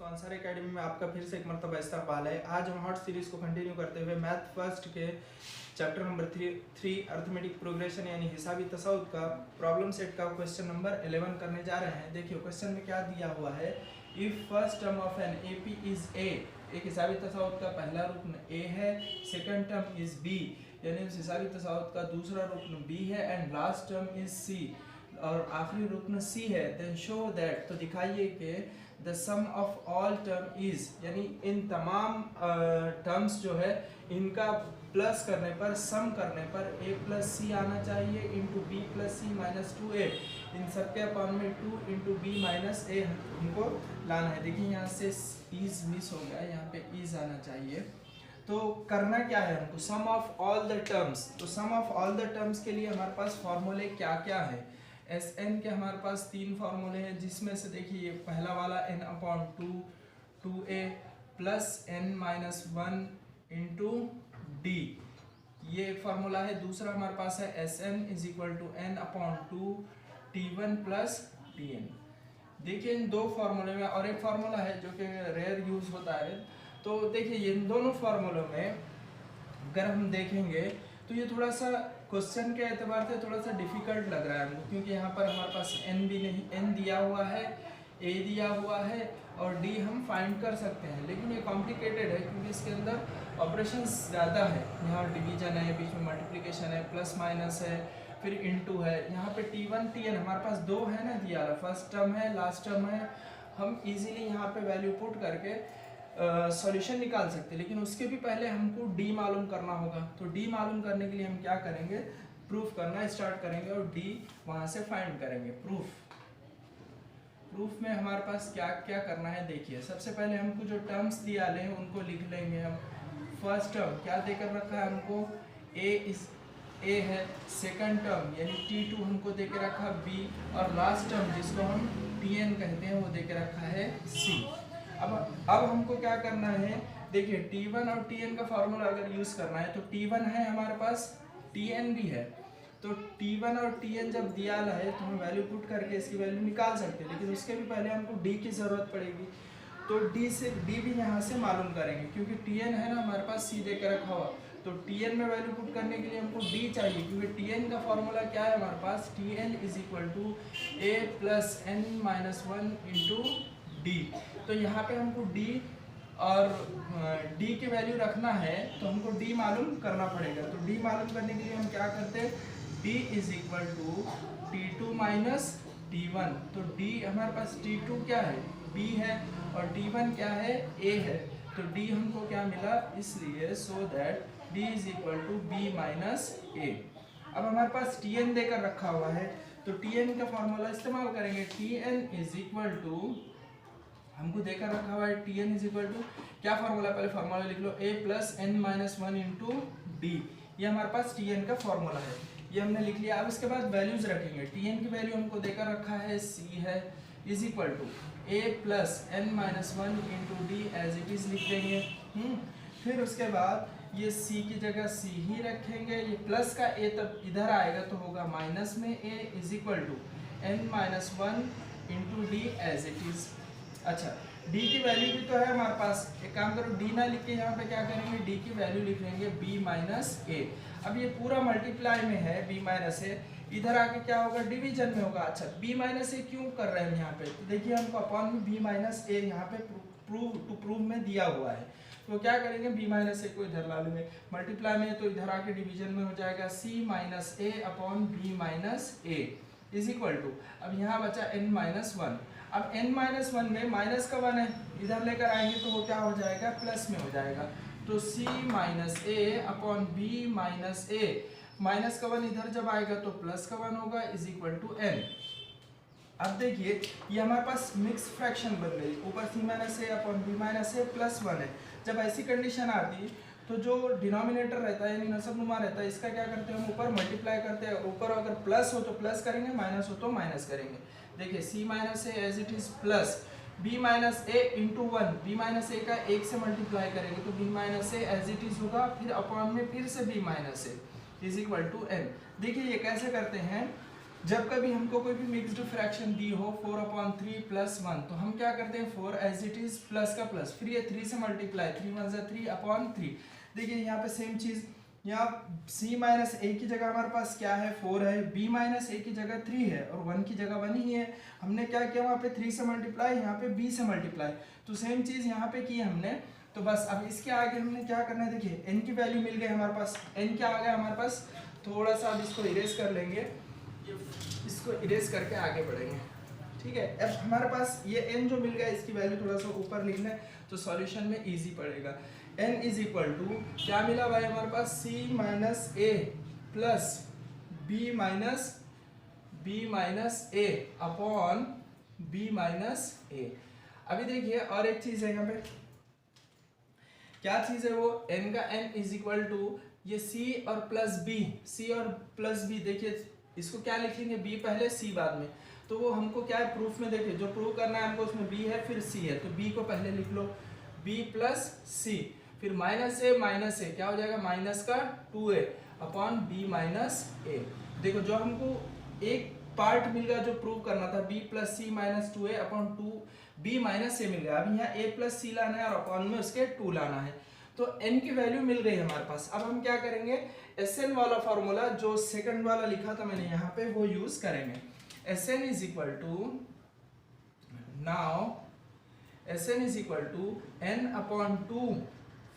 दोस्तों, answer academy में आपका फिर से एक मरतबा इस्तकबाल है। आज हम हॉट सीरीज को कंटिन्यू करते हुए मैथ फर्स्ट के चैप्टर नंबर 3 अर्थमेटिक प्रोग्रेशन यानी हिसाबी तसाउद का प्रॉब्लम सेट का क्वेश्चन नंबर 11 करने जा रहे हैं। देखिए क्वेश्चन में क्या दिया हुआ है। If first term of an AP is a, एक हिसाबी तसाउद का पहला रुकन ए है, सेकंड टर्म इज बी यानी उस हिसाबी तसाउद का दूसरा रुकन बी है, and last term is C और आखिरी रुकन सी है, देन शो दैट, तो दिखाइए कि the sum of all term is, यानी इन तमाम टर्म्स जो है इनका प्लस करने पर, सम करने पर a प्लस सी आना चाहिए into B plus C minus 2a, इन सबके अपॉन में 2 इंटू बी माइनस ए हमको लाना है। देखिए यहाँ से इज मिस हो गया, यहाँ पे इज आना चाहिए। तो करना क्या है हमको, सम ऑफ ऑल द टर्म्स। तो सम ऑफ ऑल द टर्म्स के लिए हमारे पास फॉर्मूले क्या क्या है। एस एन के हमारे पास 3 फार्मूले हैं, जिसमें से देखिए पहला वाला n upon 2a plus n minus 1 into D, ये एक फार्मूला है। दूसरा हमारे पास है S N is equal to n upon 2 t1 plus tn। देखिए इन दो फार्मूले में, और एक फार्मूला है जो कि रेयर यूज होता है। तो देखिए इन दोनों फार्मूलों में अगर हम देखेंगे तो ये थोड़ा सा क्वेश्चन के एतबार से थोड़ा सा डिफिकल्ट लग रहा है हमको, क्योंकि यहाँ पर हमारे पास n भी नहीं, n दिया हुआ है, a दिया हुआ है और d हम फाइंड कर सकते हैं, लेकिन ये कॉम्प्लिकेटेड है क्योंकि इसके अंदर ऑपरेशंस ज़्यादा है। यहाँ डिवीजन है, बीच में मल्टीप्लिकेशन है, प्लस माइनस है, फिर इनटू है। यहाँ पे t1 tn हमारे पास दो है ना दिया, फर्स्ट टर्म है, लास्ट टर्म है। हम इजीली यहाँ पे वैल्यू पुट करके सॉल्यूशन निकाल सकते हैं, लेकिन उसके भी पहले हमको d मालूम करना होगा। तो d मालूम करने के लिए हम क्या करेंगे, प्रूफ करना स्टार्ट करेंगे और d वहां से फाइंड करेंगे। प्रूफ में हमारे पास क्या क्या करना है, देखिए सबसे पहले हमको जो टर्म्स दिया ले उनको लिख लेंगे हम। फर्स्ट टर्म क्या देकर रखा है हमको, a है, सेकंड टर्म यानी t2 हमको देकर रखा b, और लास्ट टर्म जिसको हम tn कहते हैं वो देकर रखा है c। अब हमको क्या करना है, देखिए t1 और tn का फार्मूला अगर यूज करना है तो t1 है हमारे पास, tn भी है। तो t1 और tn जब दिया है तो हम वैल्यू पुट करके इसकी वैल्यू निकाल सकते हैं, लेकिन उसके भी पहले हमको d की जरूरत पड़ेगी। तो d भी यहाँ से मालूम करेंगे, क्योंकि tn है ना हमारे पास c देकर रखा हुआ। तो tn में वैल्यू पुट करने के लिए हमको d चाहिए, क्योंकि tn का फार्मूला क्या है हमारे पास, tn is equal to a plus n minus 1 into D. तो यहाँ पे हमको d और d की वैल्यू रखना है, तो हमको d मालूम करना पड़ेगा। तो d मालूम करने के लिए हम क्या करते हैं, d is equal to t2 minus t1। तो d हमारे पास t2 क्या है, b है, और t1 क्या है, a है। तो d हमको क्या मिला, इसलिए so that d is equal to b minus a। अब हमारे पास tn देकर रखा हुआ है, तो tn का फॉर्मूला इस्तेमाल करेंगे। tn इज इक्वल टू, हमको देकर रखा हुआ है tn इज इक्वल टू, क्या फार्मूला, पहले फार्मूला लिख लो, a plus n minus 1 into D. ये हमारे पास tn का फार्मूला है, ये हमने लिख लिया। अब इसके बाद वैल्यूज रखेंगे। tn की वैल्यू हमको देकर रखा है c है, is equal to a plus n minus 1 into D as it is लिख देंगे। फिर उसके बाद ये c की जगह c ही रखेंगे, ये प्लस का a तब इधर आएगा तो होगा माइनस में a is equal to n minus 1 into D as it is. अच्छा, d की वैल्यू भी तो है हमारे पास, एक काम करो d ना लिख के यहाँ पे क्या करेंगे, d की वैल्यू लिख लेंगे b माइनस a। अब ये पूरा मल्टीप्लाई में है b माइनस a, इधर आके क्या होगा, डिवीजन में होगा। अच्छा, b माइनस a क्यों कर रहे हैं यहाँ पे, तो देखिए हमको अपॉन में b माइनस a यहाँ पे प्रूव में दिया हुआ है। तो क्या करेंगे, b माइनस a को इधर ला लेंगे, मल्टीप्लाई में तो इधर आके डिवीजन में हो जाएगा c minus a upon b minus a is equal to, अब यहाँ बचा n माइनस 1। अब n माइनस 1 में माइनस का 1 है, इधर लेकर आएंगे तो वो क्या हो जाएगा, प्लस में हो जाएगा। तो c minus a upon b minus a, minus का 1 इधर जब आएगा तो प्लस का 1 होगा, इज इक्वल टू n। अब देखिए ये हमारे पास मिक्स फ्रैक्शन बन गई, ऊपर c minus a upon b minus a plus 1 है। जब ऐसी कंडीशन आती तो जो डिनोमिनेटर रहता है यानी नसबनुमा रहता है, इसका क्या करते हैं हम, ऊपर मल्टीप्लाई करते हैं, ऊपर अगर प्लस हो तो प्लस करेंगे, माइनस हो तो माइनस करेंगे। देखिए c minus a as it is plus b minus a into 1, b minus a का 1 से मल्टीप्लाई करेंगे तो b minus a as it is होगा, फिर अपॉन में फिर से b minus a is equal to n। देखिए ये कैसे करते हैं, जब कभी हमको कोई भी मिक्स्ड फ्रैक्शन दी हो 4/3 + 1, तो हम क्या करते हैं 4 एज इट इज प्लस का प्लस, फिर ये 3 से मल्टीप्लाई, 3 × 1 = 3/3। देखिए यहाँ पे सेम चीज, यहाँ c माइनस ए की जगह हमारे पास क्या है 4 है, b माइनस ए की जगह 3 है और 1 की जगह 1 ही है। हमने क्या किया वहाँ पे 3 से मल्टीप्लाई, यहाँ पे b से मल्टीप्लाई, तो सेम चीज यहाँ पे की हमने। तो बस अब इसके आगे हमने क्या करना है, देखिए n की वैल्यू मिल गई हमारे पास, n क्या आ गया हमारे पास, थोड़ा सा अब इसको इरेज कर लेंगे, इसको इरेज करके आगे बढ़ेंगे, ठीक है। अब हमारे पास ये n जो मिल गया, इसकी वैल्यू थोड़ा सा ऊपर लिखना है तो सॉल्यूशन में इजी पड़ेगा। n = क्या मिला भाई हमारे पास, c - a plus b minus a upon b minus a। अभी देखिए और एक चीज है यहाँ पे, क्या चीज है वो, n का n = ये c और प्लस b, देखिए इसको क्या लिखेंगे, b पहले c बाद में, तो वो हमको क्या है प्रूफ में, देखिए जो प्रूफ करना है हमको उसमें b है फिर c है, तो b को पहले लिख लो, b प्लस c, फिर माइनस a क्या हो जाएगा, माइनस का 2a upon b minus a। देखो जो हमको एक पार्ट मिल गया जो प्रूव करना था, b plus c minus 2a upon 2b minus a मिल गया। अभी यहाँ a प्लस c लाना है और अपॉन में उसके 2 लाना है, तो n की वैल्यू मिल गई हमारे पास। अब हम क्या करेंगे, Sn वाला फॉर्मूला जो सेकंड वाला लिखा था मैंने यहाँ पे, वो यूज करेंगे। Sn = n/2,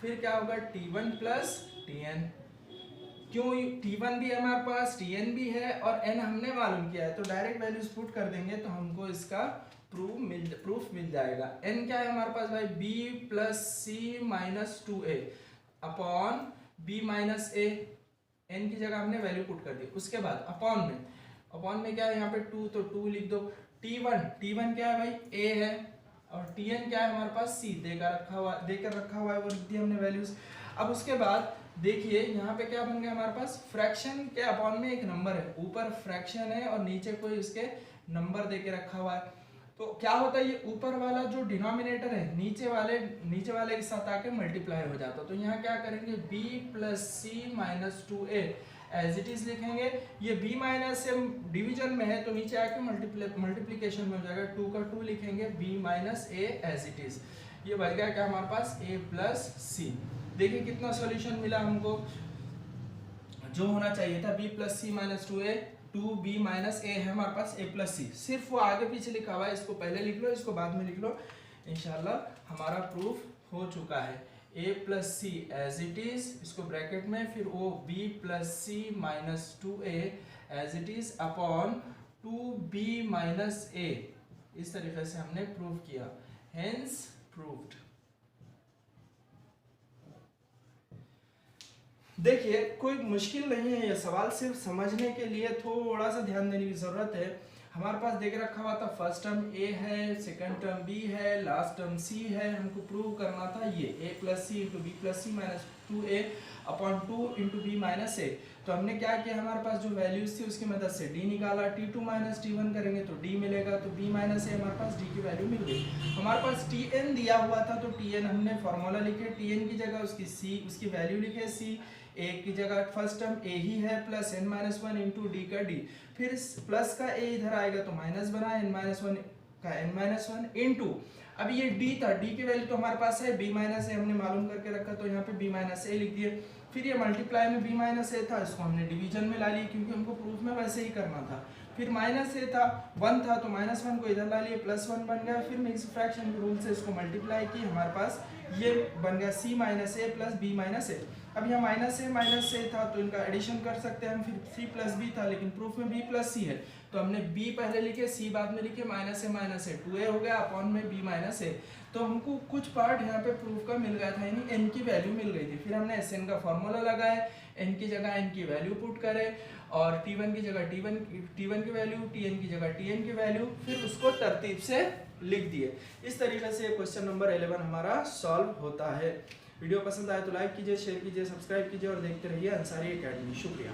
फिर क्या होगा t1 प्लस tn। क्यों, t1 भी है हमारे पास, tn भी है और n हमने मालूम किया है, तो डायरेक्ट वैल्यूज पुट कर देंगे तो हमको इसका प्रूफ मिल जाएगा। n क्या है हमारे पास भाई, b plus c minus 2a upon b minus a, n की जगह हमने वैल्यू पुट कर दी। उसके बाद अपॉन में क्या है यहाँ पे 2, तो 2 लिख दो। t1 क्या है भाई, a है, और tn क्या है हमारे पास, c देकर रखा हुआ है, वो लिख दिया हमने वैल्यूज। अब उसके बाद देखिए यहाँ पे क्या बन गया हमारे पास, फ्रैक्शन के अपॉन में एक नंबर है, ऊपर फ्रैक्शन है और नीचे कोई उसके नंबर देके रखा हुआ है। तो क्या होता है, ये ऊपर वाला जो डिनोमिनेटर है नीचे वाले के साथ आके मल्टीप्लाई हो जाता है। तो यहाँ क्या करेंगे, b plus c minus 2a as it is लिखेंगे। ये b माइनस से डिवीजन में है तो नीचे आके मल्टीप्लीकेशन में हो जाएगा, 2 का 2 लिखेंगे, b minus a as it is. ये बच गया क्या हमारे पास, a प्लस c। देखिए कितना सॉल्यूशन मिला हमको, जो होना चाहिए था b plus c minus 2a, 2b minus a है हमारे पास, a प्लस c। सिर्फ वो आगे पीछे लिखा हुआ है, इसको पहले लिख लो, इसको बाद में लिख लो, इंशाल्लाह हमारा प्रूफ हो चुका है। a plus C as it is, इसको ब्रैकेट में, फिर वो b plus C minus 2a as it is upon 2b minus a। इस तरीके से हमने प्रूव किया, हेंस प्रूव्ड। देखिए कोई मुश्किल नहीं है ये सवाल, सिर्फ समझने के लिए थोड़ा सा ध्यान देने की जरूरत है। हमारे पास देख रखा हुआ था फर्स्ट टर्म a है, सेकंड टर्म b है, लास्ट टर्म c है। हमको प्रूव करना था ये a plus C into B plus C minus 2a upon 2 into B minus a। तो हमने क्या किया, हमारे पास जो वैल्यूज थी उसकी मदद से d निकाला, t2 माइनस t1 करेंगे तो d मिलेगा, तो b माइनस a हमारे पास d की वैल्यू मिल गई। हमारे पास tn दिया हुआ था तो tn हमने फॉर्मूला लिखे, tn की जगह उसकी वैल्यू लिखे c, a की जगह फर्स्ट टर्म a ही है plus n minus 1 into D का d, फिर प्लस का a इधर आएगा तो माइनस बना n माइनस 1 का n माइनस 1 इंटू, अब ये d था, d की वैल्यू तो हमारे पास है, b माइनस a हमने मालूम करके रखा तो यहाँ पे b माइनस a लिख दिए। फिर ये मल्टीप्लाई में b माइनस a था, इसको हमने डिवीजन में ला लिया क्योंकि हमको प्रूफ में वैसे ही करना था। फिर माइनस a था, 1 था तो माइनस 1 को इधर ला लिए, प्लस 1 बन गया। फिर मिक्स फ्रैक्शन के रूल से इसको मल्टीप्लाई की, हमारे पास ये बन गया c minus a plus b minus a। अब यहाँ माइनस a था तो इनका एडिशन कर सकते हैं हम, फिर c प्लस b था लेकिन प्रूफ में b प्लस c है तो हमने b पहले लिखे, c बाद में लिखे, माइनस a 2a हो गया अपॉन में b माइनस a। तो हमको कुछ पार्ट यहाँ पे प्रूफ का मिल गया था, यानी n की वैल्यू मिल गई थी। फिर हमने Sn का फॉर्मूला लगाए, n की जगह n की वैल्यू पुट करे और t1 की जगह t1 की वैल्यू, tn की जगह tn की वैल्यू, फिर उसको तरतीब से लिख दिए। इस तरीके से क्वेश्चन नंबर 11 हमारा सॉल्व होता है। वीडियो पसंद आए तो लाइक कीजिए, शेयर कीजिए, सब्सक्राइब कीजिए और देखते रहिए अंसारी एकेडमी। शुक्रिया।